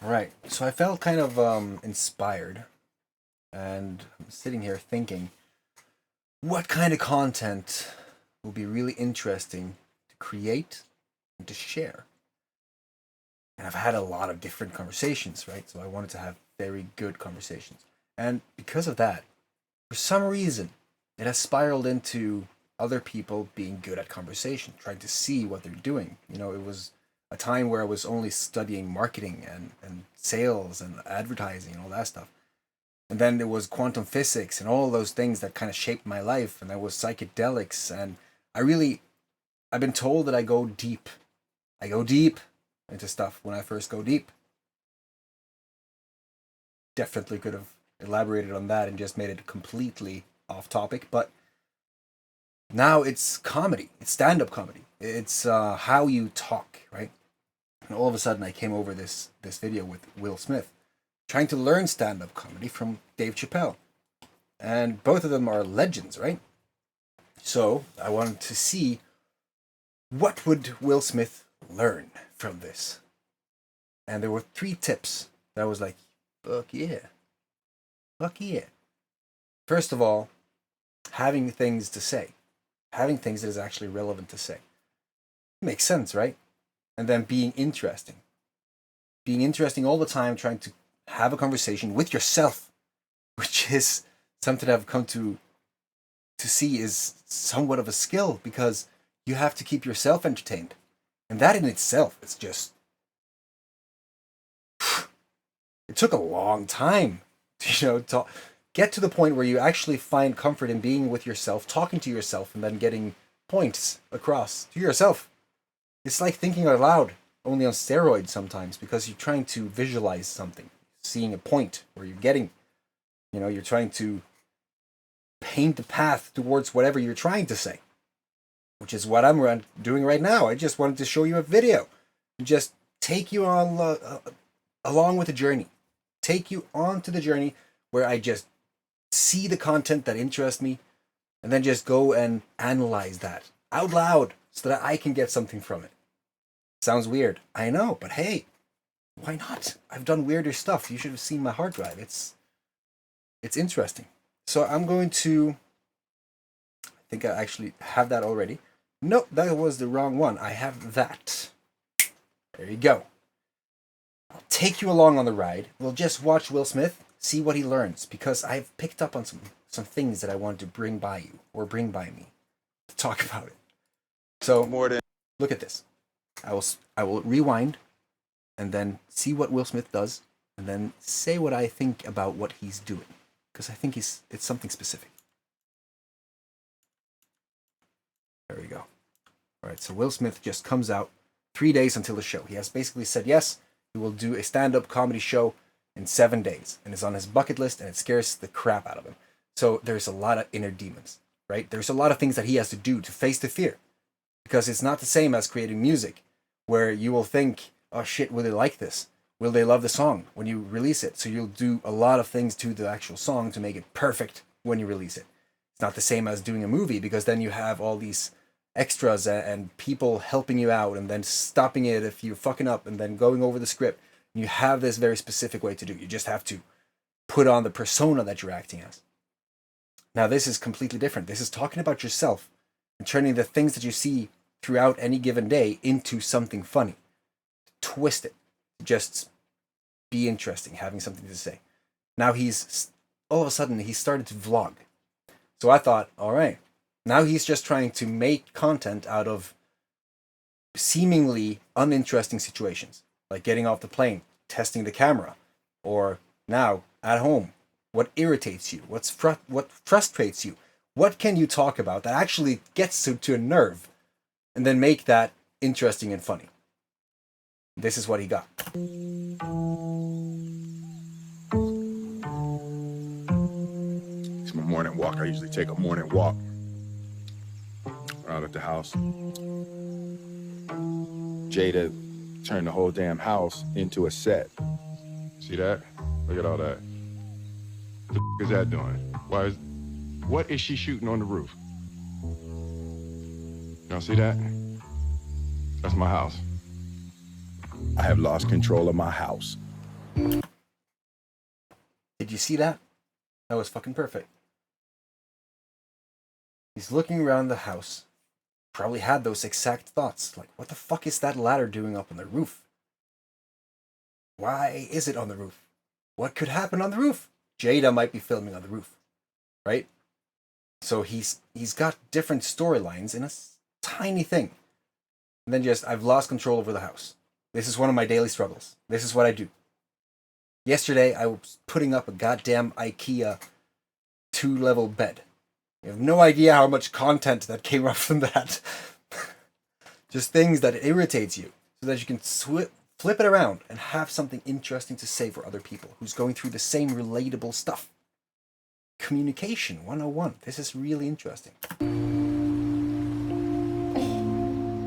All right. So I felt kind of inspired, and I'm sitting here thinking, what kind of content will be really interesting to create and to share? And I've had a lot of different conversations, right? So I wanted to have very good conversations. And because of that, for some reason, it has spiraled into other people being good at conversation, trying to see what they're doing. It was a time where I was only studying marketing and sales and advertising and all that stuff. And then there was quantum physics and all those things that kind of shaped my life. And there was psychedelics. And I really, I've been told that I go deep. I go deep into stuff when I first go deep. Definitely could have elaborated on that and just made it completely off topic. But now it's comedy. It's stand-up comedy. It's how you talk, right? And all of a sudden, I came over this video with Will Smith, trying to learn stand-up comedy from Dave Chappelle, and both of them are legends, right? So I wanted to see what would Will Smith learn from this, and there were three tips that I was like, fuck yeah, fuck yeah. First of all, having things to say, having things that is actually relevant to say. Makes sense, right? And then being interesting all the time, trying to have a conversation with yourself, which is something I've come to see is somewhat of a skill, because you have to keep yourself entertained, and that in itself is just, it took a long time to get to the point where you actually find comfort in being with yourself, talking to yourself, and then getting points across to yourself. It's like thinking out loud, only on steroids sometimes, because you're trying to visualize something, seeing a point where you're getting, you're trying to paint the path towards whatever you're trying to say, which is what I'm doing right now. I just wanted to show you a video, just take you on along with the journey, take you onto the journey where I just see the content that interests me, and then just go and analyze that out loud so that I can get something from it. Sounds weird, I know, but hey, why not? I've done weirder stuff. You should have seen my hard drive. It's interesting. So I'm going to, I think I actually have that already. Nope, that was the wrong one. I have that. There you go. I'll take you along on the ride. We'll just watch Will Smith, see what he learns, because I've picked up on some things that I wanted to bring by you, or bring by me, to talk about it. So look at this. I will rewind and then see what Will Smith does, and then say what I think about what he's doing, because I think it's something specific. There we go. All right, so Will Smith just comes out 3 days until the show. He has basically said yes, he will do a stand-up comedy show in 7 days, and it's on his bucket list, and it scares the crap out of him. So there's a lot of inner demons, right? There's a lot of things that he has to do to face the fear, because it's not the same as creating music, where you will think, oh shit, will they like this? Will they love the song when you release it? So you'll do a lot of things to the actual song to make it perfect when you release it. It's not the same as doing a movie, because then you have all these extras and people helping you out, and then stopping it if you're fucking up, and then going over the script. You have this very specific way to do it. You just have to put on the persona that you're acting as. Now this is completely different. This is talking about yourself and turning the things that you see throughout any given day into something funny. Twist it. Just be interesting, having something to say. Now all of a sudden, he started to vlog. So I thought, all right, now he's just trying to make content out of seemingly uninteresting situations, like getting off the plane, testing the camera, or now at home. What irritates you? What frustrates you? What can you talk about that actually gets to a nerve, and then make that interesting and funny? This is what he got. It's my morning walk. I usually take a morning walk around at the house. Jada turned the whole damn house into a set. See that? Look at all that. What the is that doing? What is she shooting on the roof? Y'all see that? That's my house. I have lost control of my house. Did you see that? That was fucking perfect. He's looking around the house. Probably had those exact thoughts. Like, what the fuck is that ladder doing up on the roof? Why is it on the roof? What could happen on the roof? Jada might be filming on the roof, right? So he's got different storylines in a tiny thing. And then just, I've lost control over the house. This is one of my daily struggles. This is what I do. Yesterday, I was putting up a goddamn IKEA 2-level bed. You have no idea how much content that came up from that. Just things that irritates you, so that you can flip it around and have something interesting to say for other people who's going through the same relatable stuff. Communication 101. This is really interesting.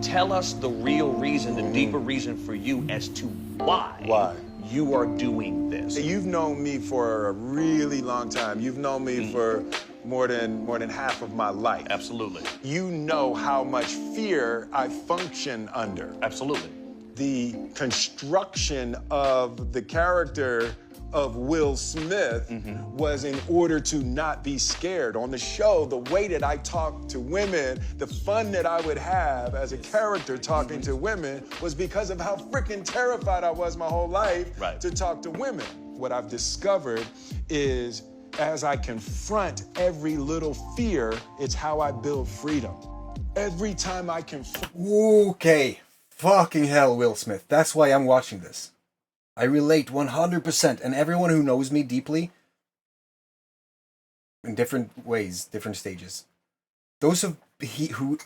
Tell us the real reason, the deeper reason for you as to why you are doing this. You've known me for a really long time. You've known me for more than half of my life. Absolutely. You know how much fear I function under. Absolutely. The construction of the character of Will Smith was in order to not be scared. On the show, the way that I talked to women, the fun that I would have as a character talking to women was because of how freaking terrified I was my whole life to talk to women. What I've discovered is as I confront every little fear, it's how I build freedom. Every time I confront... Okay. Fucking hell, Will Smith. That's why I'm watching this. I relate 100%, and everyone who knows me deeply, in different ways, different stages, those who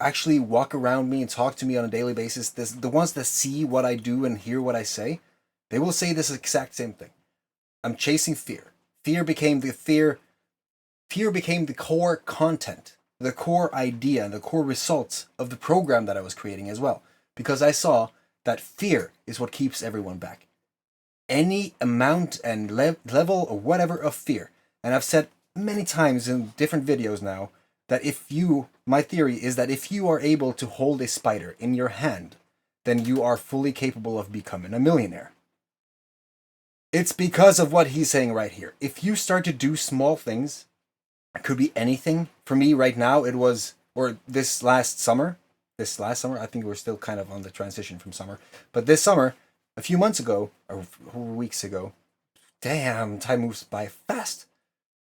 actually walk around me and talk to me on a daily basis, the ones that see what I do and hear what I say, they will say this exact same thing. I'm chasing fear. Fear became the core content, the core idea, and the core results of the program that I was creating as well. Because I saw that fear is what keeps everyone back. Any amount and level or whatever of fear. And I've said many times in different videos now that my theory is that if you are able to hold a spider in your hand, then you are fully capable of becoming a millionaire. It's because of what he's saying right here. If you start to do small things, it could be anything. For me right now, it was, or this last summer, I think we're still kind of on the transition from summer. But this summer, a few months ago, or weeks ago, damn, time moves by fast.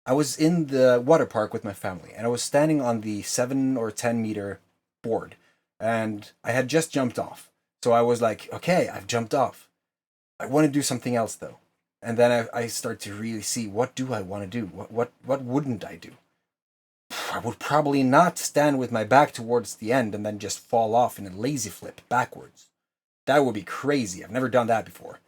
I was in the water park with my family, and I was standing on the 7 or 10 meter board, and I had just jumped off. So I was like, okay, I've jumped off. I want to do something else, though. And then I start to really see, what do I want to do? What wouldn't I do? I would probably not stand with my back towards the end and then just fall off in a lazy flip backwards. That would be crazy. I've never done that before.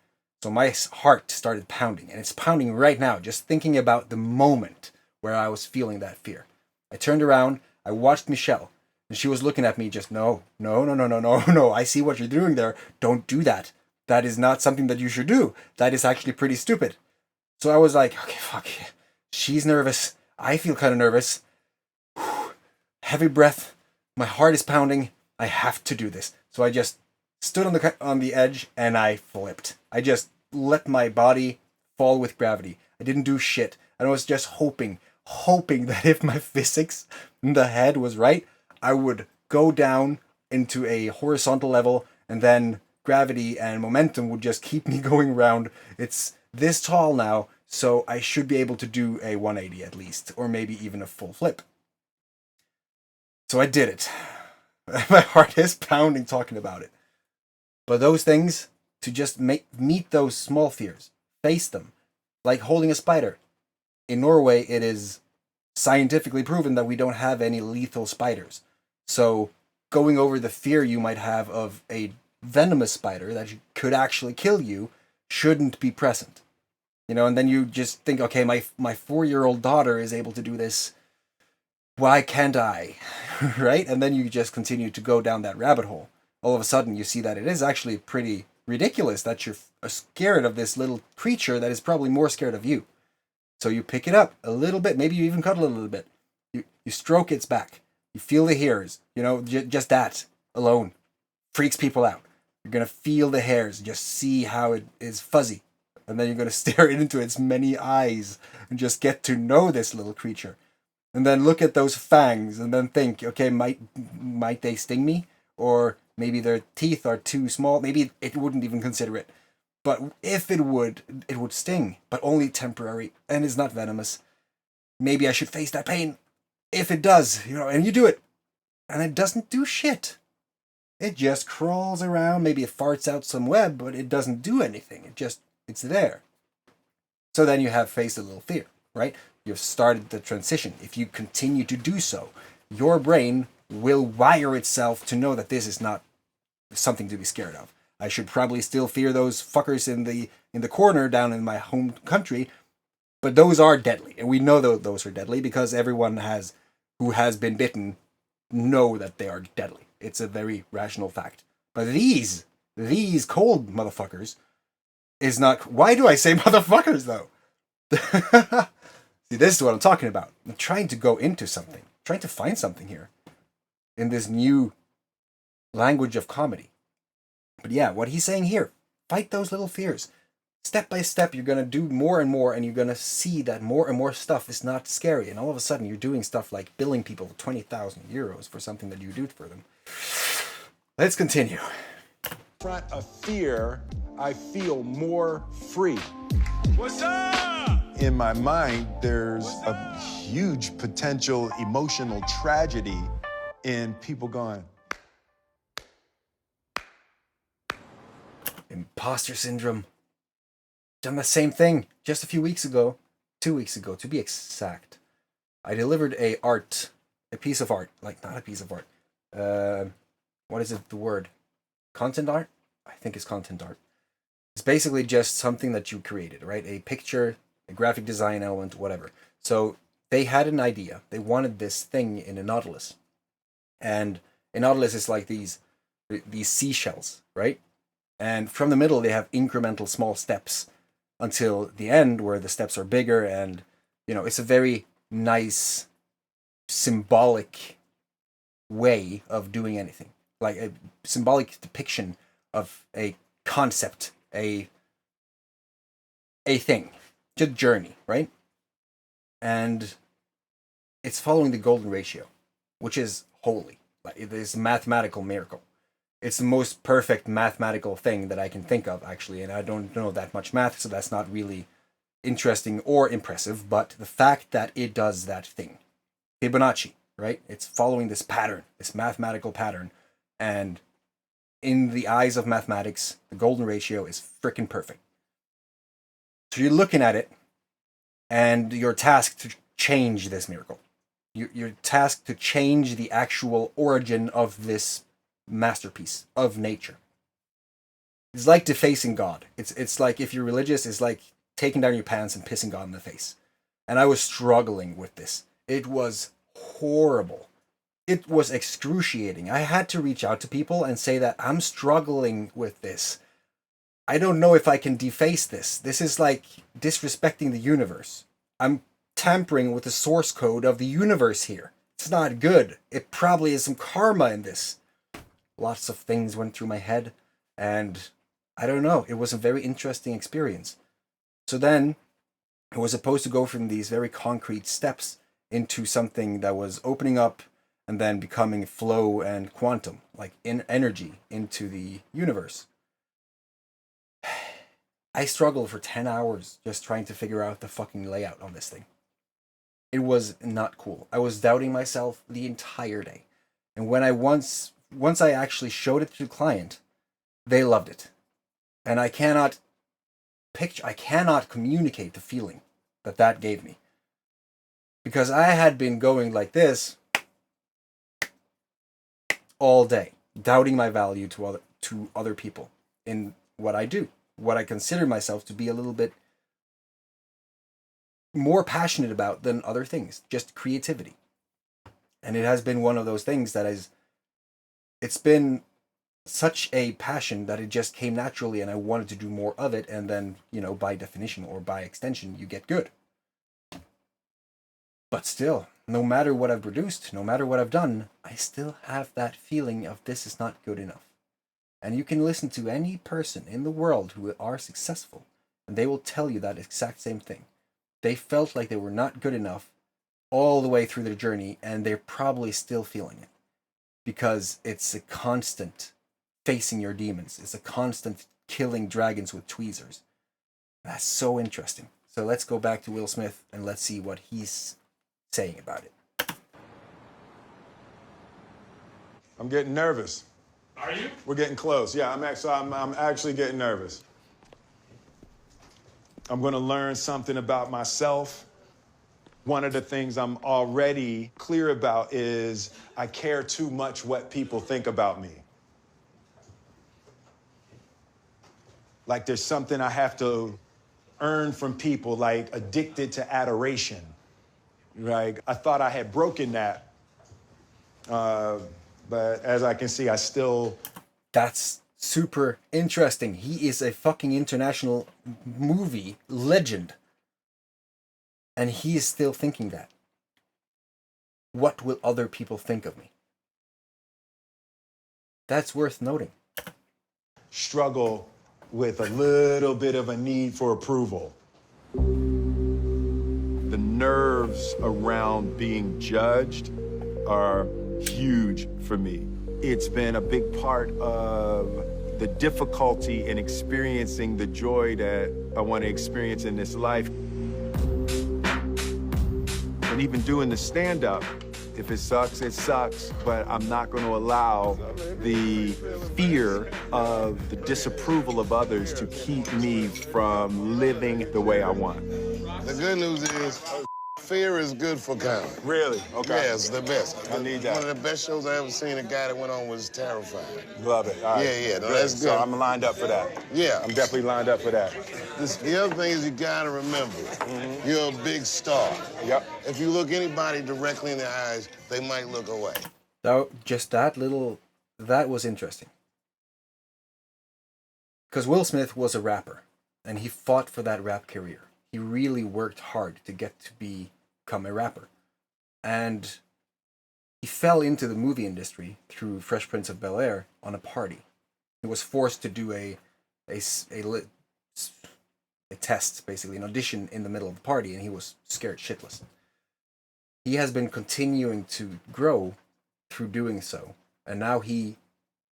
So my heart started pounding, and it's pounding right now, just thinking about the moment where I was feeling that fear. I turned around, I watched Michelle, and she was looking at me just, no, I see what you're doing there. Don't do that. That is not something that you should do. That is actually pretty stupid. So I was like, okay, fuck. She's nervous. I feel kind of nervous. Heavy breath. My heart is pounding. I have to do this. So I just stood on the edge and I flipped. I just let my body fall with gravity. I didn't do shit. And I was just hoping that if my physics in the head was right, I would go down into a horizontal level, and then gravity and momentum would just keep me going around. It's this tall now, so I should be able to do a 180 at least, or maybe even a full flip. So I did it. My heart is pounding talking about it. But those things, to just meet those small fears, face them, like holding a spider. In Norway, it is scientifically proven that we don't have any lethal spiders. So going over the fear you might have of a venomous spider that could actually kill you shouldn't be present. You know, and then you just think, okay, my 4-year-old daughter is able to do this. Why can't I? Right? And then you just continue to go down that rabbit hole. All of a sudden, you see that it is actually pretty ridiculous that you're scared of this little creature that is probably more scared of you. So you pick it up a little bit. Maybe you even cuddle it a little bit. You stroke its back. You feel the hairs. You know, just that alone freaks people out. You're going to feel the hairs. Just see how it is fuzzy. and then you're going to stare into its many eyes and just get to know this little creature. And then look at those fangs and then think, okay, might they sting me? Or maybe their teeth are too small. Maybe it wouldn't even consider it. But if it would sting, but only temporary, and is not venomous. Maybe I should face that pain. If it does, and you do it, and it doesn't do shit. It just crawls around, maybe it farts out some web, but it doesn't do anything. It's there. So then you have faced a little fear, right? You've started the transition. If you continue to do so, your brain will wire itself to know that this is not something to be scared of. I should probably still fear those fuckers in the corner down in my home country, but those are deadly, and we know those are deadly because everyone who has been bitten know that they are deadly. It's a very rational fact. But these cold motherfuckers is not. Why do I say motherfuckers though? See, this is what I'm talking about. I'm trying to go into something, trying to find something here in this new language of comedy. But yeah, what he's saying here, fight those little fears. Step by step, you're going to do more and more, and you're going to see that more and more stuff is not scary. And all of a sudden, you're doing stuff like billing people 20,000 euros for something that you do for them. Let's continue. Front of fear, I feel more free. What's up? In my mind, there's a huge potential emotional tragedy in people going, Imposter syndrome. Done the same thing just a few weeks ago, 2 weeks ago to be exact. I delivered a piece of art, like not a piece of art. What is it? The word content art? I think it's content art. It's basically just something that you created, right? A picture, a graphic design element, whatever. So they had an idea. They wanted this thing in a nautilus, and a nautilus is like these seashells, right? And from the middle, they have incremental small steps until the end where the steps are bigger. And, it's a very nice symbolic way of doing anything. Like a symbolic depiction of a concept, a thing, just journey, right? And it's following the golden ratio, which is holy. Like it is a mathematical miracle. It's the most perfect mathematical thing that I can think of, actually, and I don't know that much math, so that's not really interesting or impressive, but the fact that it does that thing. Fibonacci, right? It's following this pattern, this mathematical pattern, and in the eyes of mathematics, the golden ratio is freaking perfect. So you're looking at it, and you're tasked to change this miracle. You're tasked to change the actual origin of this masterpiece of nature. It's like defacing God. It's like, if you're religious, it's like taking down your pants and pissing God in the face. And I was struggling with this. It was horrible. It was excruciating. I had to reach out to people and say that I'm struggling with this. I don't know if I can deface this. This is like disrespecting the universe. I'm tampering with the source code of the universe here. It's not good. It probably is some karma in this. Lots of things went through my head, and I don't know. It was a very interesting experience. So then it was supposed to go from these very concrete steps into something that was opening up and then becoming flow and quantum, like in energy into the universe. I struggled for 10 hours just trying to figure out the fucking layout on this thing. It was not cool. I was doubting myself the entire day. And when once I actually showed it to the client, they loved it. And I cannot communicate the feeling that gave me. Because I had been going like this all day, doubting my value to other people in what I do, what I consider myself to be a little bit more passionate about than other things, just creativity. And it has been one of those things it's been such a passion that it just came naturally, and I wanted to do more of it, and then, by definition or by extension, you get good. But still, no matter what I've produced, no matter what I've done, I still have that feeling of this is not good enough. And you can listen to any person in the world who are successful, and they will tell you that exact same thing. They felt like they were not good enough all the way through their journey, and they're probably still feeling it because it's a constant facing your demons. It's a constant killing dragons with tweezers. That's so interesting. So let's go back to Will Smith and let's see what he's saying about it. I'm getting nervous. Are you? We're getting close. Yeah, I'm actually getting nervous. I'm going to learn something about myself. One of the things I'm already clear about is I care too much what people think about me. Like there's something I have to earn from people, like addicted to adoration. Like I thought I had broken that. But as I can see, I still... That's super interesting. He is a fucking international movie legend. And he is still thinking that. What will other people think of me? That's worth noting. Struggle with a little bit of a need for approval. The nerves around being judged are huge for me. It's been a big part of the difficulty in experiencing the joy that I want to experience in this life. And even doing the stand-up, if it sucks, it sucks, but I'm not going to allow the fear of the disapproval of others to keep me from living the way I want. The good news is fear is good for comedy. Really? Okay. Yeah, it's the best. I need that. One of the best shows I ever seen, a guy that went on was terrified. Love it. All right. Yeah, no, that's good. So I'm lined up for that. Yeah. I'm definitely lined up for that. The other thing is you gotta remember, you're a big star. Yep. If you look anybody directly in the eyes, they might look away. So just that was interesting. Because Will Smith was a rapper, and he fought for that rap career. He really worked hard to get to become a rapper. And he fell into the movie industry through Fresh Prince of Bel-Air on a party. He was forced to do a test, basically, an audition in the middle of the party, and he was scared shitless. He has been continuing to grow through doing so, and now he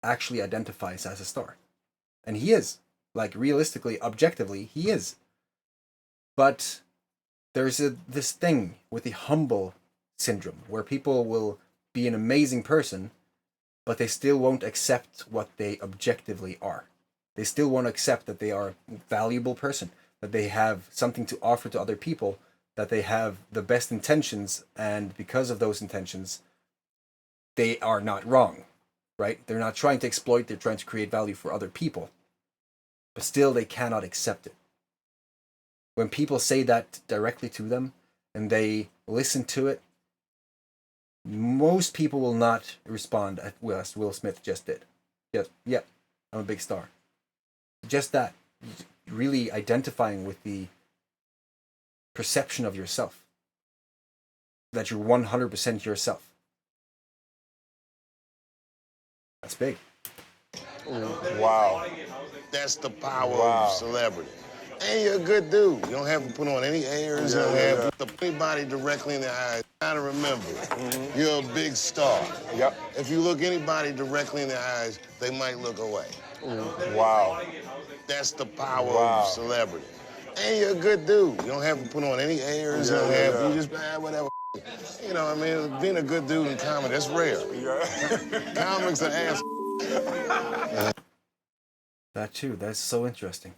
actually identifies as a star. And he is. Like, realistically, objectively, he is. But there's this thing with the humble syndrome, where people will be an amazing person, but they still won't accept what they objectively are. They still won't accept that they are a valuable person, that they have something to offer to other people, that they have the best intentions, and because of those intentions, they are not wrong, right? They're not trying to exploit, they're trying to create value for other people. But still, they cannot accept it. When people say that directly to them, and they listen to it, most people will not respond as Will Smith just did. Yes, yeah, I'm a big star. Just that. Really identifying with the perception of yourself. That you're 100% yourself. That's big. Wow. That's the power of celebrity. And you're a good dude. You don't have to put on any airs. You don't have to look anybody directly in the eyes. You gotta remember, you're a big star. Yep. If you look anybody directly in the eyes, they might look away. Wow. That's the power of celebrity. And you're a good dude. You don't have to put on any airs. You don't have to, you just, whatever. You know, I mean, being a good dude in comedy, that's rare. Comics are ass. That too, that's so interesting.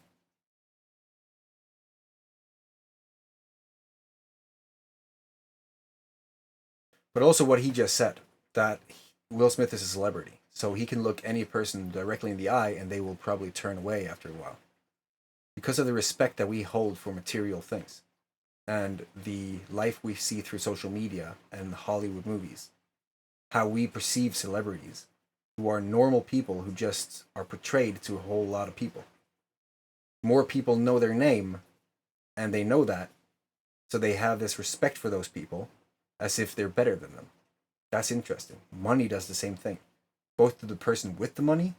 But also what he just said, that Will Smith is a celebrity, so he can look any person directly in the eye and they will probably turn away after a while. Because of the respect that we hold for material things and the life we see through social media and Hollywood movies, how we perceive celebrities who are normal people who just are portrayed to a whole lot of people. More people know their name and they know that, so they have this respect for those people as if they're better than them. That's interesting. Money does the same thing, both to the person with the money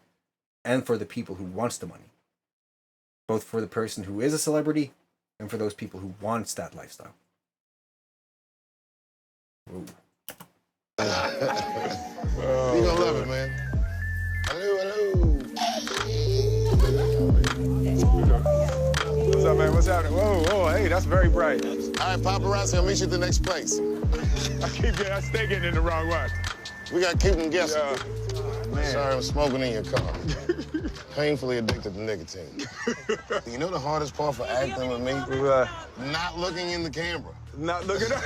and for the people who wants the money. both for the person who is a celebrity and for those people who wants that lifestyle. Ooh. You gonna love it, man. Hello. What's up, man? What's happening? Whoa, hey, that's very bright. All right, paparazzi, I'll meet you at the next place. I stay getting in the wrong one. We gotta keep them guessing. Man. Sorry, I'm smoking in your car. Painfully addicted to nicotine. You know the hardest part for acting with me? Not looking in the camera. Not looking up.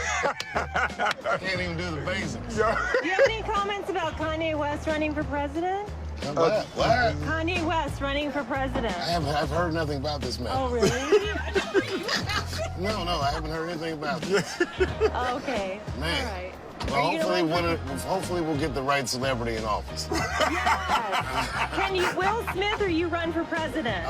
I can't even do the basics. Do you have any comments about Kanye West running for president? What? Kanye West running for president. I've heard nothing about this man. Oh, really? No, I haven't heard anything about this. Okay. Man. All right. Well, hopefully we'll get the right celebrity in office. Yes. Can you, Will Smith, or you run for president?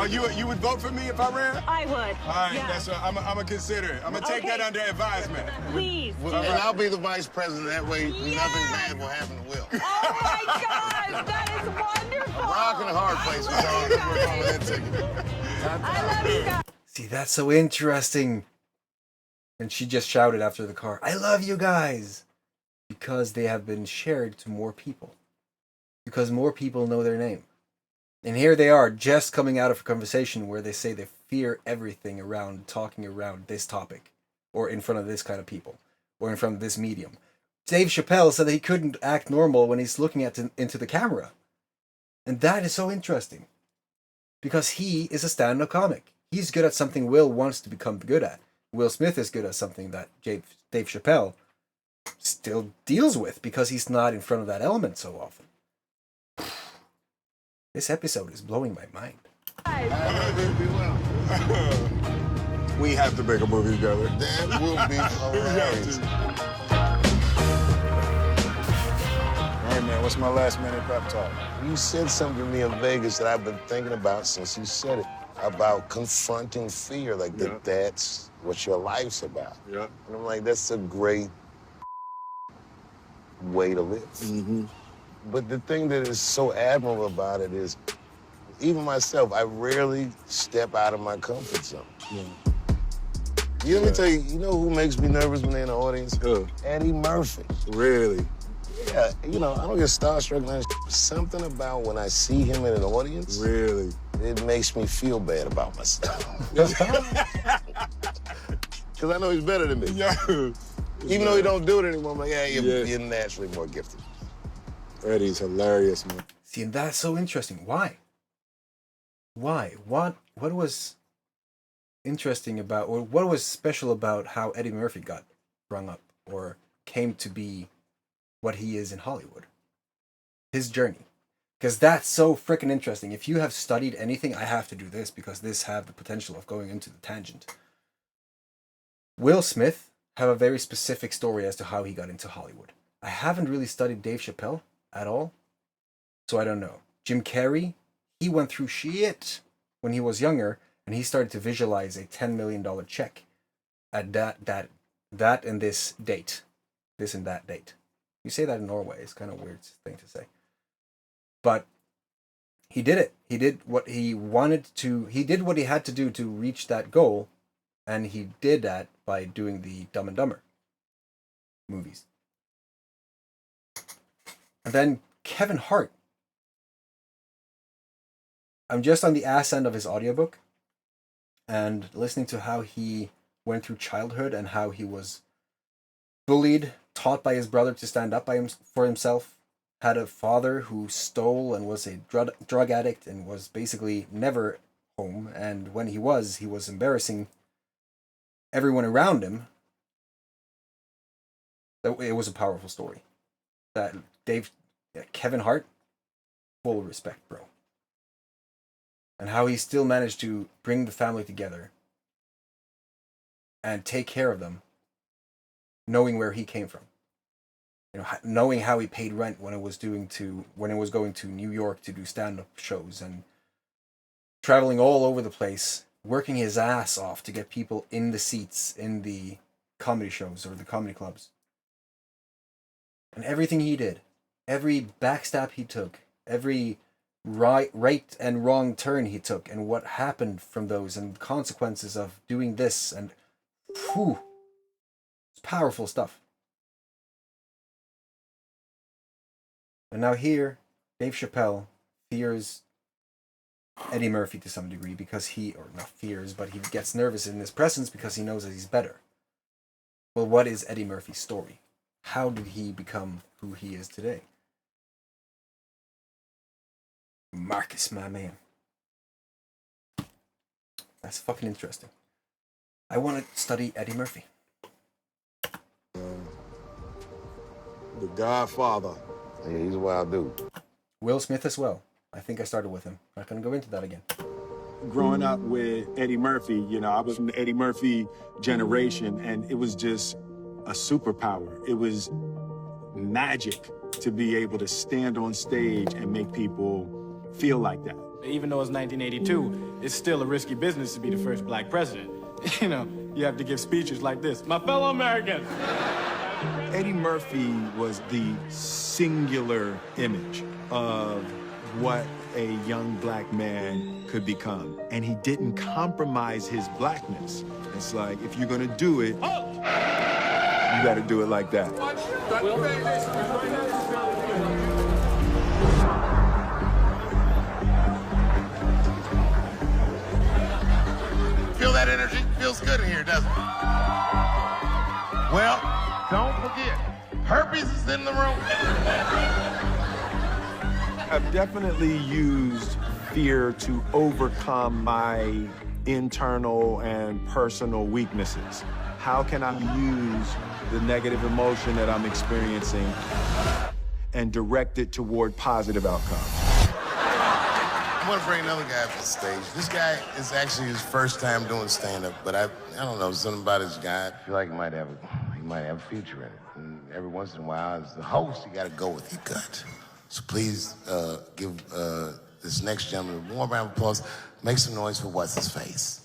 You would vote for me if I ran? I would. All right, Yeah. that's what I'm gonna consider it. I'm gonna take that under advisement. Please. And I'll be the vice president. That way, nothing bad will happen to Will. Oh my God, that is wonderful. Rock and a hard place. We're calling that ticket. I love you guys. See, that's so interesting. And she just shouted after the car, I love you guys! Because they have been shared to more people. Because more people know their name. And here they are, just coming out of a conversation where they say they fear everything around talking around this topic. Or in front of this kind of people. Or in front of this medium. Dave Chappelle said that he couldn't act normal when he's looking into the camera. And that is so interesting. Because he is a stand-up comic. He's good at something Will wants to become good at. Will Smith is good at something that Dave Chappelle still deals with because he's not in front of that element so often. This episode is blowing my mind. We have to make a movie together. That will be hilarious. All right, man, what's my last minute pep talk? You said something to me in Vegas that I've been thinking about since you said it. About confronting fear, like that's what your life's about. Yeah. And I'm like, that's a great way to live. Mm-hmm. But the thing that is so admirable about it is, even myself, I rarely step out of my comfort zone. Yeah. Let me tell you, you know who makes me nervous when they're in the audience? Who? Eddie Murphy. Really? Yeah, I don't get starstruck. Something about when I see him in an audience. Really? It makes me feel bad about myself. Because I know he's better than me. Yeah. Even though he don't do it anymore, I'm like, you're naturally more gifted. Eddie's hilarious, man. See, and that's so interesting. Why? What was interesting about, or what was special about how Eddie Murphy got rung up or came to be what he is in Hollywood? His journey. Because that's so freaking interesting. If you have studied anything, I have to do this because this have the potential of going into the tangent. Will Smith have a very specific story as to how he got into Hollywood. I haven't really studied Dave Chappelle at all, so I don't know. Jim Carrey, he went through shit when he was younger, and he started to visualize a $10 million check at that and this date. This and that date. You say that in Norway, it's kind of a weird thing to say. But he did it. He did what he wanted to. He did what he had to do to reach that goal. And he did that by doing the Dumb and Dumber movies. And then Kevin Hart. I'm just on the ass end of his audiobook. And listening to how he went through childhood and how he was bullied, taught by his brother to stand up for himself. Had a father who stole and was a drug addict and was basically never home. And when he was embarrassing everyone around him. It was a powerful story. That Kevin Hart, full respect, bro. And how he still managed to bring the family together and take care of them, knowing where he came from. Knowing how he paid rent when it was going to New York to do stand-up shows and traveling all over the place, working his ass off to get people in the seats in the comedy shows or the comedy clubs. And everything he did, every backstab he took, every right and wrong turn he took and what happened from those and consequences of doing this, and whew, it's powerful stuff. And now here, Dave Chappelle fears Eddie Murphy to some degree because or not fears, but he gets nervous in his presence because he knows that he's better. Well, what is Eddie Murphy's story? How did he become who he is today? Marcus, my man. That's fucking interesting. I want to study Eddie Murphy. The Godfather. Yeah, he's a wild dude. Will Smith as well. I think I started with him. Not going to go into that again. Growing up with Eddie Murphy, you know, I was from the Eddie Murphy generation, and it was just a superpower. It was magic to be able to stand on stage and make people feel like that. Even though it's 1982, it's still a risky business to be the first black president. You know, you have to give speeches like this. My fellow Americans. Eddie Murphy was the singular image of what a young black man could become. And he didn't compromise his blackness. It's like, if you're gonna do it, you gotta do it like that. Feel that energy? Feels good in here, doesn't it? Well, don't forget, herpes is in the room. I've definitely used fear to overcome my internal and personal weaknesses. How can I use the negative emotion that I'm experiencing and direct it toward positive outcomes? I want to bring another guy up to the stage. This guy is actually his first time doing stand-up, but I don't know, something about his guy. I feel like he might have a future in it. And every once in a while, as the host, you got to go with your gut. So please give this next gentleman a warm round of applause. Make some noise for what's his face.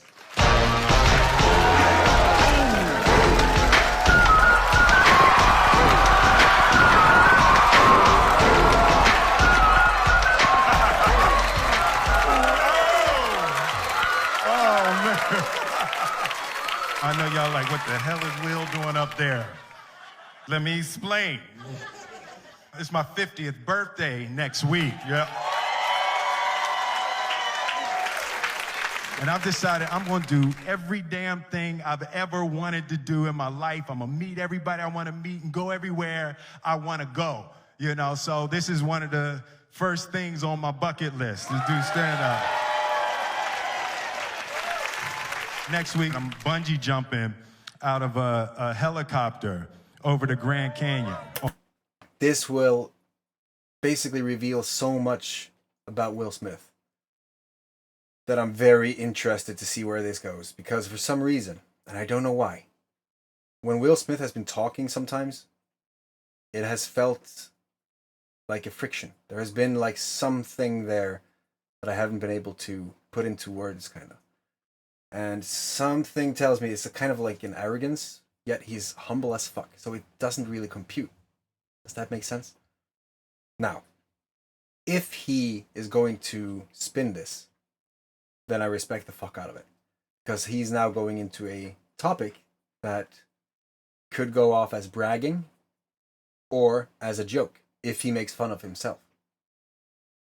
I know y'all like, what the hell is Will doing up there? Let me explain. It's my 50th birthday next week, yeah. And I've decided I'm gonna do every damn thing I've ever wanted to do in my life. I'm gonna meet everybody I wanna meet and go everywhere I wanna go, you know? So this is one of the first things on my bucket list, to do stand-up. Next week, I'm bungee jumping out of a helicopter over the Grand Canyon. This will basically reveal so much about Will Smith that I'm very interested to see where this goes. Because for some reason, and I don't know why, when Will Smith has been talking sometimes, it has felt like a friction. There has been like something there that I haven't been able to put into words, kind of. And something tells me it's a kind of like an arrogance, yet he's humble as fuck. So it doesn't really compute. Does that make sense? Now, if he is going to spin this, then I respect the fuck out of it. Because he's now going into a topic that could go off as bragging or as a joke if he makes fun of himself.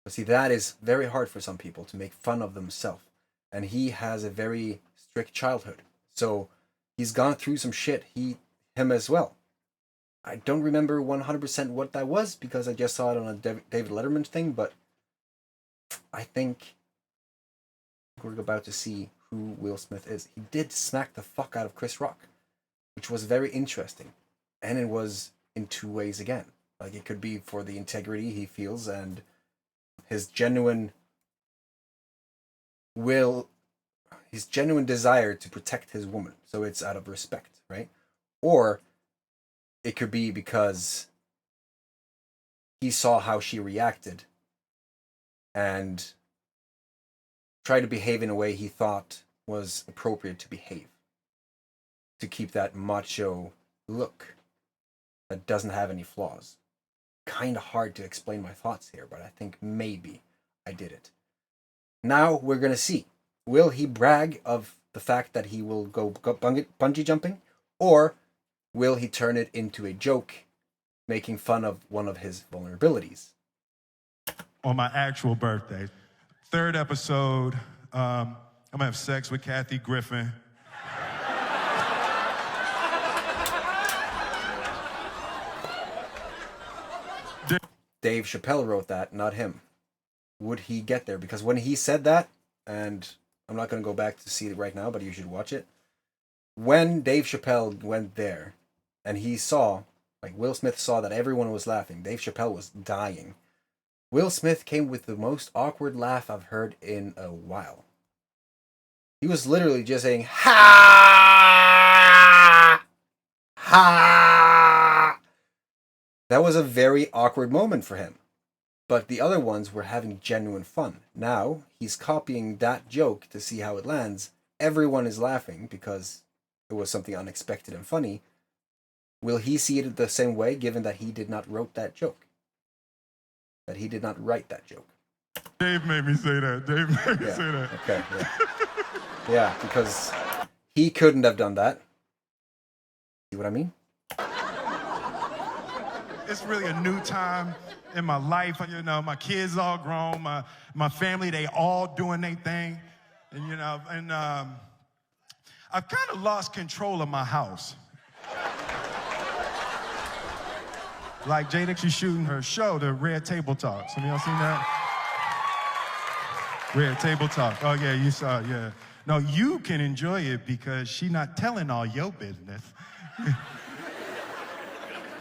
But see, that is very hard for some people to make fun of themselves. And he has a very strict childhood. So he's gone through some shit, him as well. I don't remember 100% what that was because I just saw it on a David Letterman thing, but I think we're about to see who Will Smith is. He did smack the fuck out of Chris Rock, which was very interesting. And it was in two ways again. Like, it could be for the integrity he feels and his genuine his genuine desire to protect his woman. So it's out of respect, right? Or it could be because he saw how she reacted and tried to behave in a way he thought was appropriate to behave. To keep that macho look that doesn't have any flaws. Kind of hard to explain my thoughts here, but I think maybe I did it. Now we're going to see. Will he brag of the fact that he will go bungee jumping? Or will he turn it into a joke, making fun of one of his vulnerabilities? On my actual birthday, 3rd episode, I'm gonna have sex with Kathy Griffin. Dave Chappelle wrote that, not him. Would he get there? Because when he said that, and I'm not going to go back to see it right now, but you should watch it. When Dave Chappelle went there, and he saw, like Will Smith saw that everyone was laughing, Dave Chappelle was dying. Will Smith came with the most awkward laugh I've heard in a while. He was literally just saying, ha! Ha! That was a very awkward moment for him. But the other ones were having genuine fun. Now, he's copying that joke to see how it lands. Everyone is laughing because it was something unexpected and funny. Will he see it the same way, given that he did not wrote that joke? That he did not write that joke? Dave made me say that. Dave made me say that. Okay, yeah. Yeah, because he couldn't have done that. See what I mean? It's really a new time in my life. You know, my kids all grown, my family, they all doing their thing. And, you know, and I've kind of lost control of my house. Like Jada, she's shooting her show, the Red Table Talk. Some of y'all seen that? Red Table Talk. Oh, yeah, you saw it, yeah. No, you can enjoy it because she's not telling all your business.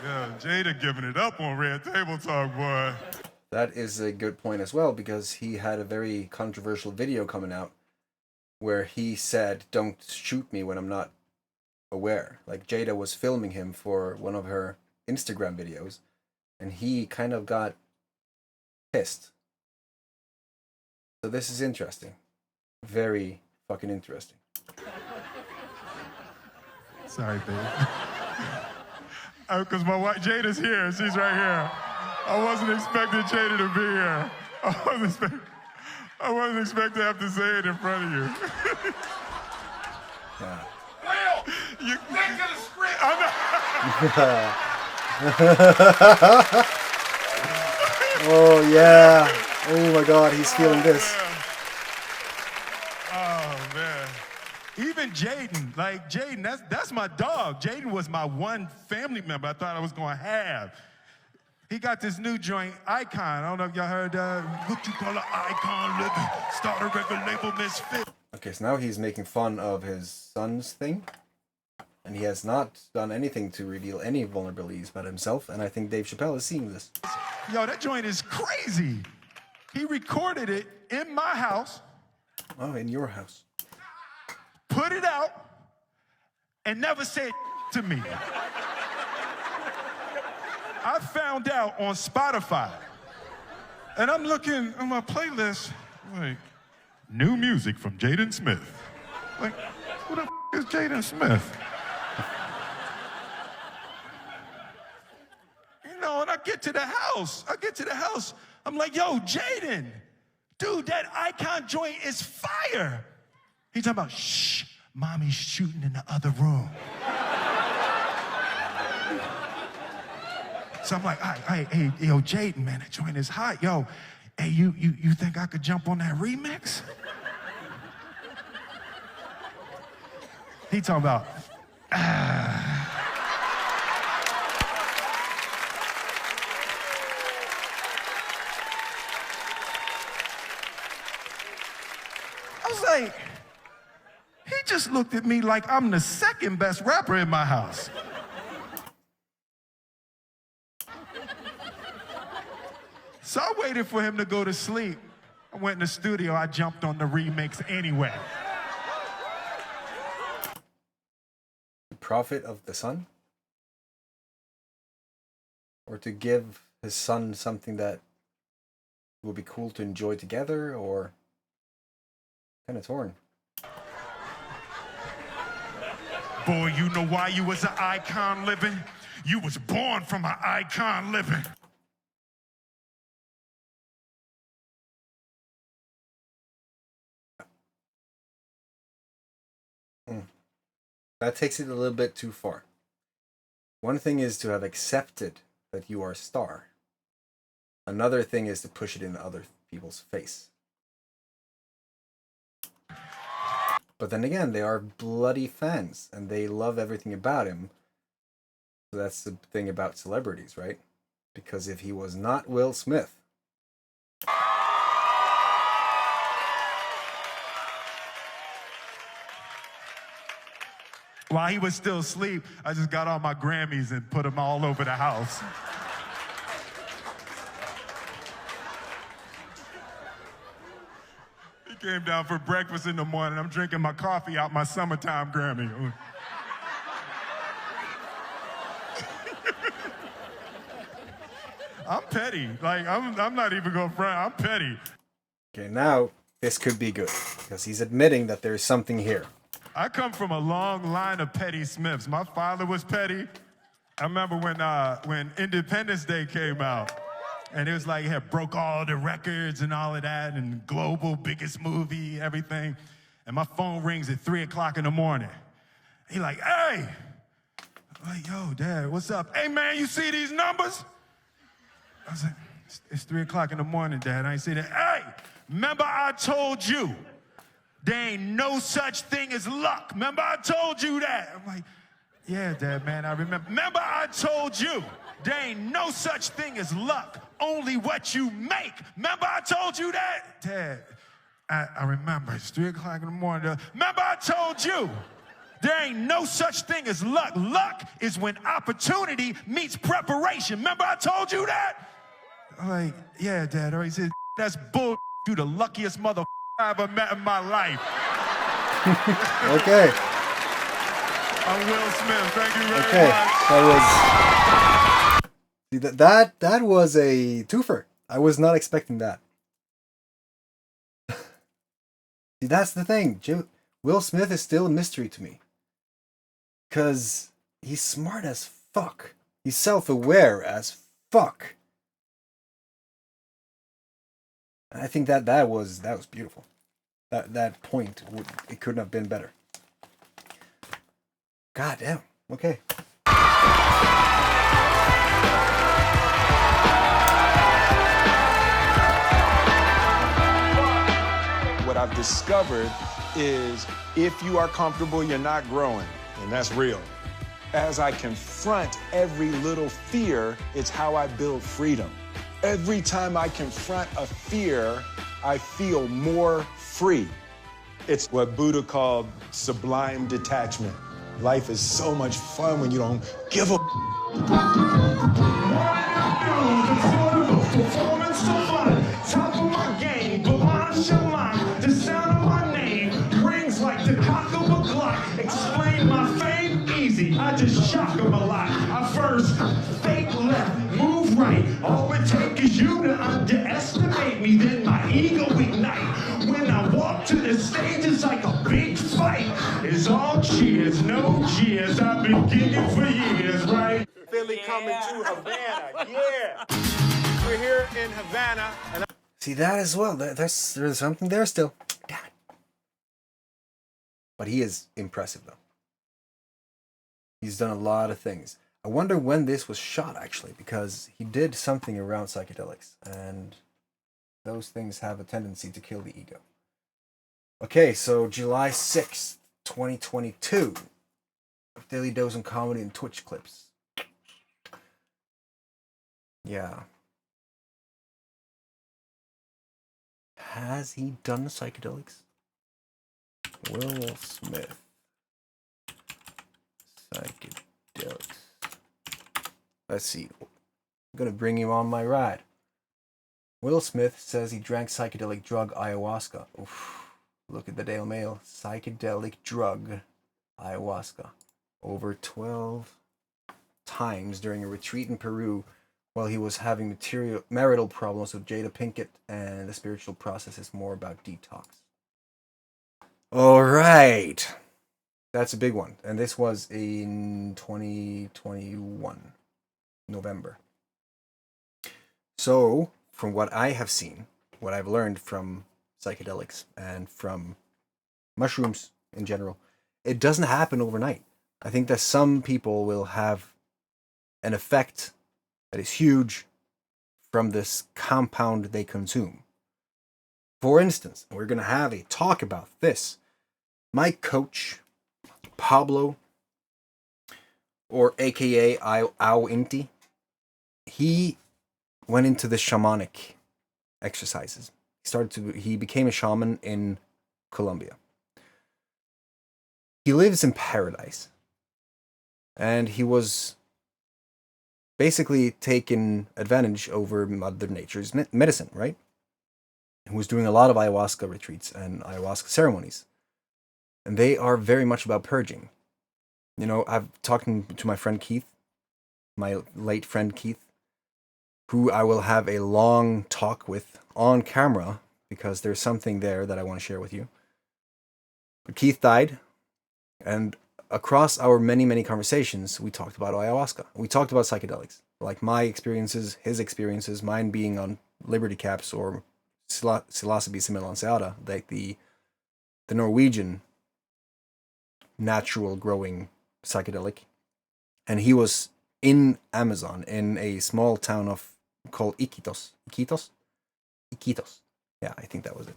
Yeah, Jada giving it up on Red Table Talk, boy. That is a good point as well, because he had a very controversial video coming out where he said, "Don't shoot me when I'm not aware." Like, Jada was filming him for one of her Instagram videos, and he kind of got pissed. So this is interesting. Very fucking interesting. Sorry, baby. Because my wife, Jada's here. She's right here. I wasn't expecting Jada to be here. I wasn't expecting to have to say it in front of you. Yeah. Will, you think of the script. Oh, yeah. Oh, my God. He's feeling this. Oh, man. Even Jaden, like Jaden, that's my dog. Jaden was my one family member I thought I was going to have. He got this new joint, Icon. I don't know if y'all heard what you call an icon living. Start a record label, Misfit. Okay, so now he's making fun of his son's thing. And he has not done anything to reveal any vulnerabilities about himself. And I think Dave Chappelle is seeing this. Yo, that joint is crazy. He recorded it in my house. Oh, in your house. Put it out, and never said to me. I found out on Spotify. And I'm looking on my playlist, like, new music from Jaden Smith. Like, who the is Jaden Smith? You know, and I get to the house. I'm like, yo, Jaden, dude, that Icon joint is fire. He's talking about, shh, mommy's shooting in the other room. So I'm like, hey, yo, Jaden, man, that joint is hot. Yo, hey, you think I could jump on that remix? He talking about, I was like, he just looked at me like I'm the second best rapper in my house. So I waited for him to go to sleep. I went in the studio, I jumped on the remix anyway. To profit of the son? Or to give his son something that will be cool to enjoy together, or kind of torn? Boy, you know why you was an icon living? You was born from an icon living. That takes it a little bit too far. One thing is to have accepted that you are a star. Another thing is to push it in other people's face. But then again, they are bloody fans and they love everything about him. So that's the thing about celebrities, right? Because if he was not Will Smith, While he was still asleep, I just got all my Grammys and put them all over the house. He came down for breakfast in the morning. I'm drinking my coffee out my summertime Grammy. I'm petty. Like, I'm not even going to front. I'm petty. okay, now this could be good because he's admitting that there's something here. I come from a long line of petty Smiths. My father was petty. I remember when Independence Day came out, and it was like, it broke all the records and all of that, and global biggest movie, everything. And my phone rings at 3 o'clock in the morning. He like, hey. I'm like, yo, Dad, what's up? Hey, man, you see these numbers? I was like, it's 3 o'clock in the morning, Dad. I ain't see that. Hey, remember I told you there ain't no such thing as luck. Remember I told you that? I'm like, yeah, Dad, man, I remember. Remember I told you there ain't no such thing as luck, only what you make. Remember I told you that? Dad, I remember. It's 3 o'clock in the morning. Remember I told you there ain't no such thing as luck. Luck is when opportunity meets preparation. Remember I told you that? I'm like, yeah, Dad. He said, that's bull. You the luckiest mother I ever met in my life. Okay. I'm Will Smith. Thank you very Okay. much. That was a twofer. I was not expecting that. See, that's the thing. Will Smith is still a mystery to me. Because he's smart as fuck. He's self-aware as fuck. I think that was beautiful. That point, it couldn't have been better. God damn. Okay. What I've discovered is if you are comfortable, you're not growing, and that's real. As I confront every little fear, it's how I build freedom. Every time I confront a fear, I feel more free. It's what Buddha called sublime detachment. Life is so much fun when you don't give a performance so fun, top of my game, Balance your mind, the sound of my name rings like the cock of a Glock. Explain my fame easy, I just shock them a lot. I first fake left, move right. All it takes is you to underestimate me, then my ego ignite. When I walk to the stage, it's like a big fight. It's all cheers, no jeers. I've been gigging for years, right? Philly coming to Havana, yeah. We're here in Havana. And See that as well. There's something there still. Damn it. But he is impressive though. He's done a lot of things. I wonder when this was shot actually, because he did something around psychedelics, and those things have a tendency to kill the ego. Okay, so July 6th, 2022. Daily Dose on Comedy and Twitch clips. Yeah. Has he done psychedelics? Will Smith. Psychedelics. Let's see. I'm gonna bring him on my ride. Will Smith says he drank psychedelic drug ayahuasca. Oof. Look at the Daily Mail. Psychedelic drug ayahuasca. Over 12 times during a retreat in Peru while he was having marital problems with Jada Pinkett, and the spiritual process is more about detox. All right. That's a big one. And this was in 2021, November. So, from what I have seen, what I've learned from psychedelics and from mushrooms in general, it doesn't happen overnight. I think that some people will have an effect that is huge from this compound they consume. For instance, we're going to have a talk about this. My coach, Pablo, or aka Ao Inti, he went into the shamanic exercises. He became a shaman in Colombia. He lives in paradise. And he was basically taking advantage over Mother Nature's medicine, right? He was doing a lot of ayahuasca retreats and ayahuasca ceremonies. And they are very much about purging. You know, I've talking to my friend Keith, my late friend Keith, who I will have a long talk with on camera because there's something there that I want to share with you. But Keith died, and across our many, many conversations, we talked about ayahuasca. We talked about psychedelics, like my experiences, his experiences, mine being on Liberty Caps or Psilocybe similanceata, like the Norwegian natural growing psychedelic. And he was in Amazon, in a small town called Iquitos. Iquitos. Yeah, I think that was it.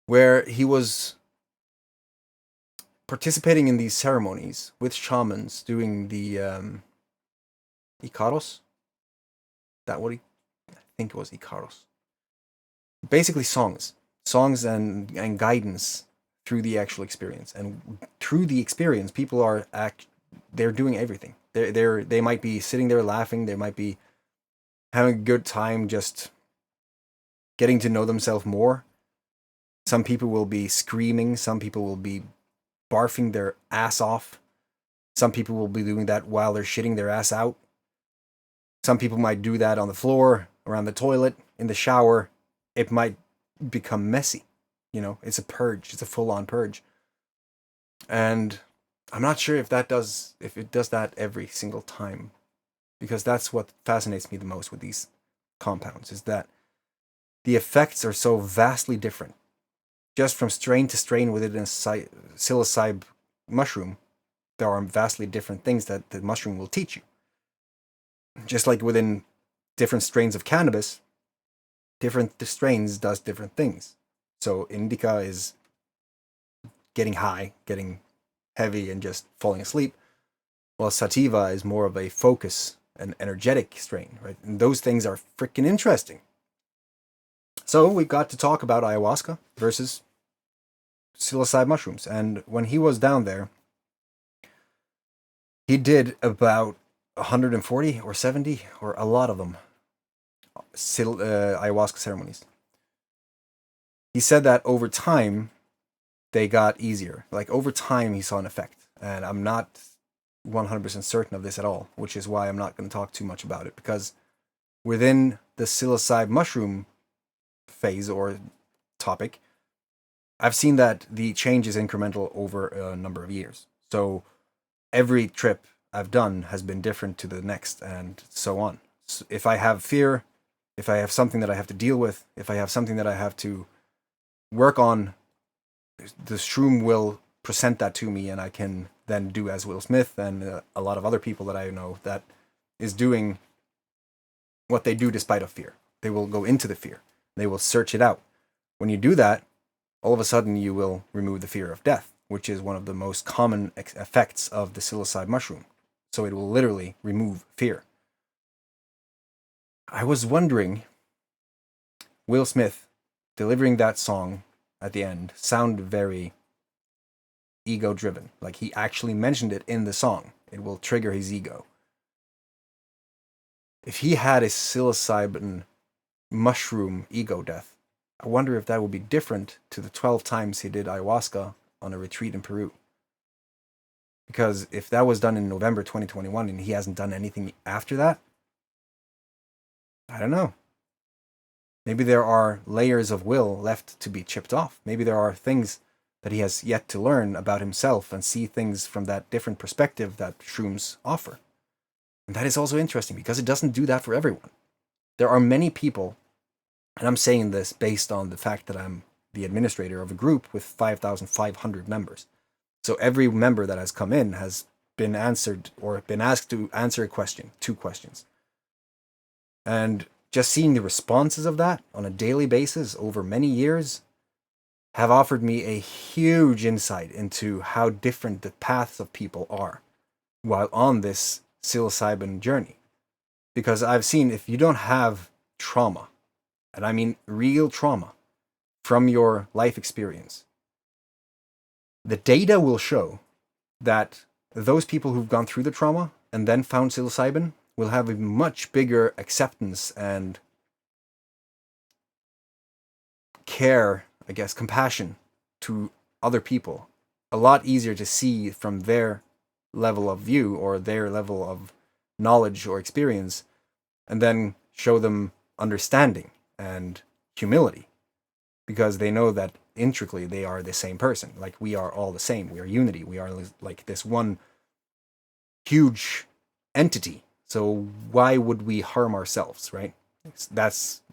Where he was participating in these ceremonies with shamans, doing the Icaros. I think it was Icaros. Basically songs and guidance through the actual experience. And through the experience, people they're doing everything. They might be sitting there laughing, they might be having a good time just getting to know themselves more. Some people will be screaming, some people will be barfing their ass off. Some people will be doing that while they're shitting their ass out. Some people might do that on the floor, around the toilet, in the shower. It might become messy. You know, it's a purge. It's a full-on purge. And I'm not sure if it does that every single time. Because that's what fascinates me the most with these compounds, is that the effects are so vastly different. Just from strain to strain within a psilocybe mushroom, there are vastly different things that the mushroom will teach you. Just like within different strains of cannabis, different strains does different things. So indica is getting high, getting heavy, and just falling asleep, while sativa is more of a focus, an energetic strain, right? And those things are freaking interesting. So we got to talk about ayahuasca versus psilocybe mushrooms. And when he was down there, he did about 140 or 70 or a lot of them ayahuasca ceremonies. He said that over time they got easier. Like over time he saw an effect. And I'm not 100% certain of this at all, which is why I'm not going to talk too much about it, because within the psilocybe mushroom phase or topic, I've seen that the change is incremental over a number of years. So every trip I've done has been different to the next, and so on. So if I have fear, if I have something that I have to deal with, if I have something that I have to work on, the shroom will present that to me, and I can then do as Will Smith and a lot of other people that I know that is doing what they do despite of fear. They will go into the fear. They will search it out. When you do that, all of a sudden you will remove the fear of death, which is one of the most common effects of the psilocybe mushroom. So it will literally remove fear. I was wondering, Will Smith delivering that song at the end sounded very ego-driven. Like he actually mentioned it in the song. It will trigger his ego. If he had a psilocybin mushroom ego death, I wonder if that would be different to the 12 times he did ayahuasca on a retreat in Peru. Because if that was done in November 2021 and he hasn't done anything after that, I don't know. Maybe there are layers of Will left to be chipped off. Maybe there are things that he has yet to learn about himself and see things from that different perspective that shrooms offer. And that is also interesting because it doesn't do that for everyone. There are many people, and I'm saying this based on the fact that I'm the administrator of a group with 5,500 members. So every member that has come in has been answered or been asked to answer a question, 2 questions. And just seeing the responses of that on a daily basis over many years have offered me a huge insight into how different the paths of people are while on this psilocybin journey. Because I've seen if you don't have trauma, and I mean real trauma, from your life experience, the data will show that those people who've gone through the trauma and then found psilocybin will have a much bigger acceptance and care, I guess, compassion to other people. A lot easier to see from their level of view or their level of knowledge or experience, and then show them understanding and humility, because they know that intricately they are the same person. Like, we are all the same. We are unity. We are like this one huge entity. So why would we harm ourselves, right? That's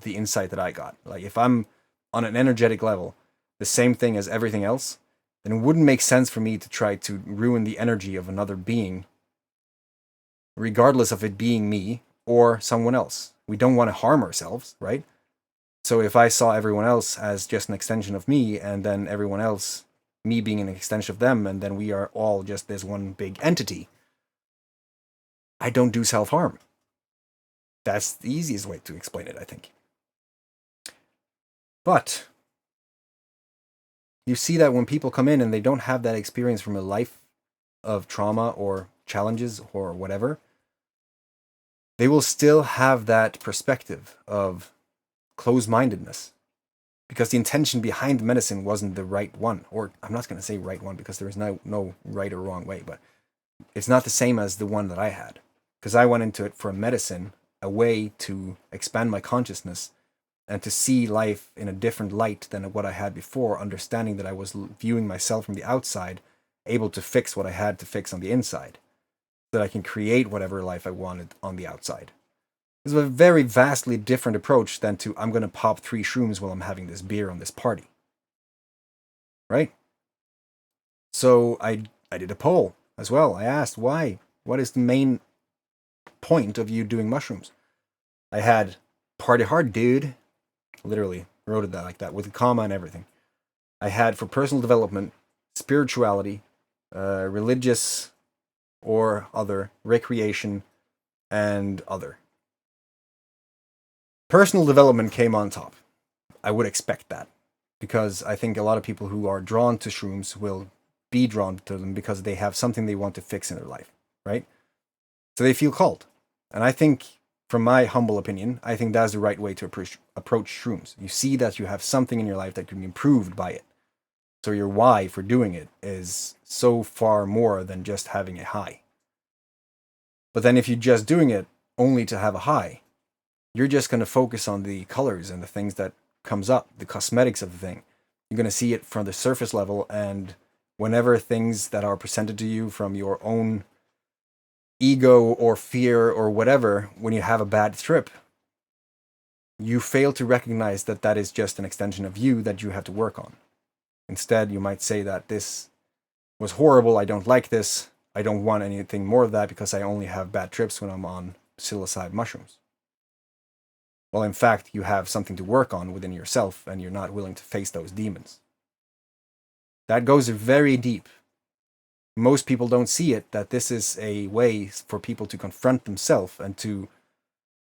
the insight that I got. Like, if I'm on an energetic level, the same thing as everything else, then it wouldn't make sense for me to try to ruin the energy of another being, regardless of it being me or someone else. We don't want to harm ourselves, right? So if I saw everyone else as just an extension of me, and then everyone else, me being an extension of them, and then we are all just this one big entity, I don't do self-harm. That's the easiest way to explain it, I think. But you see that when people come in and they don't have that experience from a life of trauma or challenges or whatever, they will still have that perspective of closed-mindedness, because the intention behind the medicine wasn't the right one. Or I'm not going to say right one, because there is no right or wrong way, but it's not the same as the one that I had, because I went into it for a medicine, a way to expand my consciousness and to see life in a different light than what I had before, understanding that I was viewing myself from the outside, able to fix what I had to fix on the inside, so that I can create whatever life I wanted on the outside. This is a very vastly different approach than to, I'm going to pop 3 shrooms while I'm having this beer on this party. Right? So I did a poll as well. I asked, why? What is the main point of you doing mushrooms? I had party hard, dude. Literally wrote it like that with a comma and everything. I had for personal development, spirituality, religious or other, recreation, and other. Personal development came on top. I would expect that, because I think a lot of people who are drawn to shrooms will be drawn to them because they have something they want to fix in their life, right? So they feel called. And I think, from my humble opinion, I think that's the right way to approach shrooms. You see that you have something in your life that can be improved by it. So your why for doing it is so far more than just having a high. But then if you're just doing it only to have a high, you're just going to focus on the colors and the things that comes up, the cosmetics of the thing. You're going to see it from the surface level, and whenever things that are presented to you from your own ego or fear or whatever, when you have a bad trip, you fail to recognize that that is just an extension of you that you have to work on. Instead, you might say that this was horrible, I don't like this, I don't want anything more of that because I only have bad trips when I'm on psilocybin mushrooms. Well, in fact, you have something to work on within yourself, and you're not willing to face those demons. That goes very deep. Most people don't see it, that this is a way for people to confront themselves and to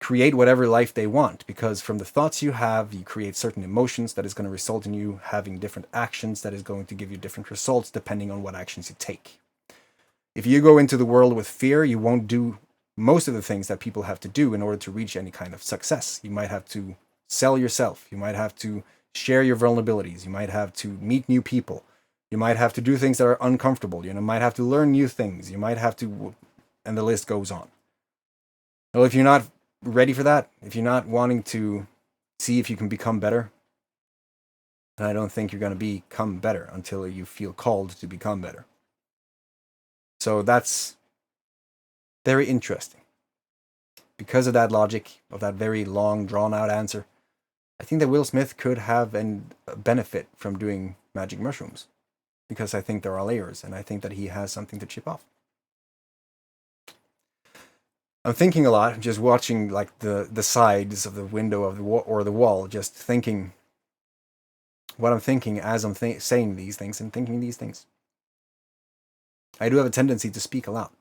create whatever life they want, because from the thoughts you have, you create certain emotions that is going to result in you having different actions that is going to give you different results depending on what actions you take. If you go into the world with fear, you won't do most of the things that people have to do in order to reach any kind of success. You might have to sell yourself. You might have to share your vulnerabilities. You might have to meet new people. You might have to do things that are uncomfortable. You might have to learn new things. You might have to, and the list goes on. Well, if you're not ready for that, if you're not wanting to see if you can become better, then I don't think you're going to become better until you feel called to become better. So that's very interesting. Because of that logic, of that very long, drawn-out answer, I think that Will Smith could have a benefit from doing magic mushrooms. because I think there are layers, and I think that he has something to chip off. I'm thinking a lot, just watching like the sides of the window of the wall, just thinking what I'm thinking as I'm saying these things and thinking these things. I do have a tendency to speak a lot.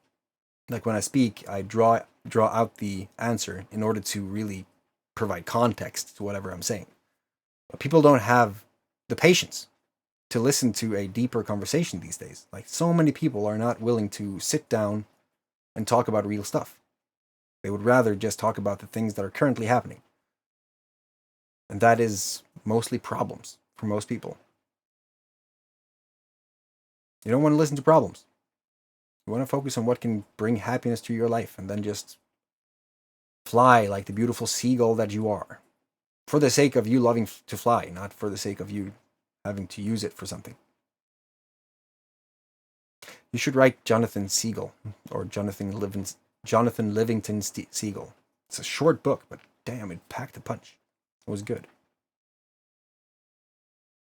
Like when I speak, I draw out the answer in order to really provide context to whatever I'm saying. But people don't have the patience to listen to a deeper conversation these days. Like, so many people are not willing to sit down and talk about real stuff. They would rather just talk about the things that are currently happening. And that is mostly problems for most people. You don't want to listen to problems. You want to focus on what can bring happiness to your life, and then just fly like the beautiful seagull that you are. For the sake of you loving to fly, not for the sake of you having to use it for something. You should write Jonathan Siegel, or Jonathan Livingston Siegel. It's a short book, but damn, it packed a punch. It was good.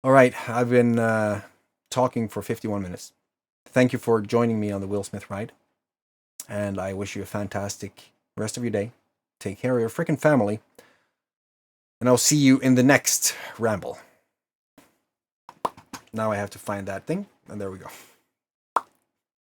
All right, I've been talking for 51 minutes. Thank you for joining me on the Will Smith ride. And I wish you a fantastic rest of your day. Take care of your freaking family. And I'll see you in the next ramble. Now I have to find that thing, and there we go.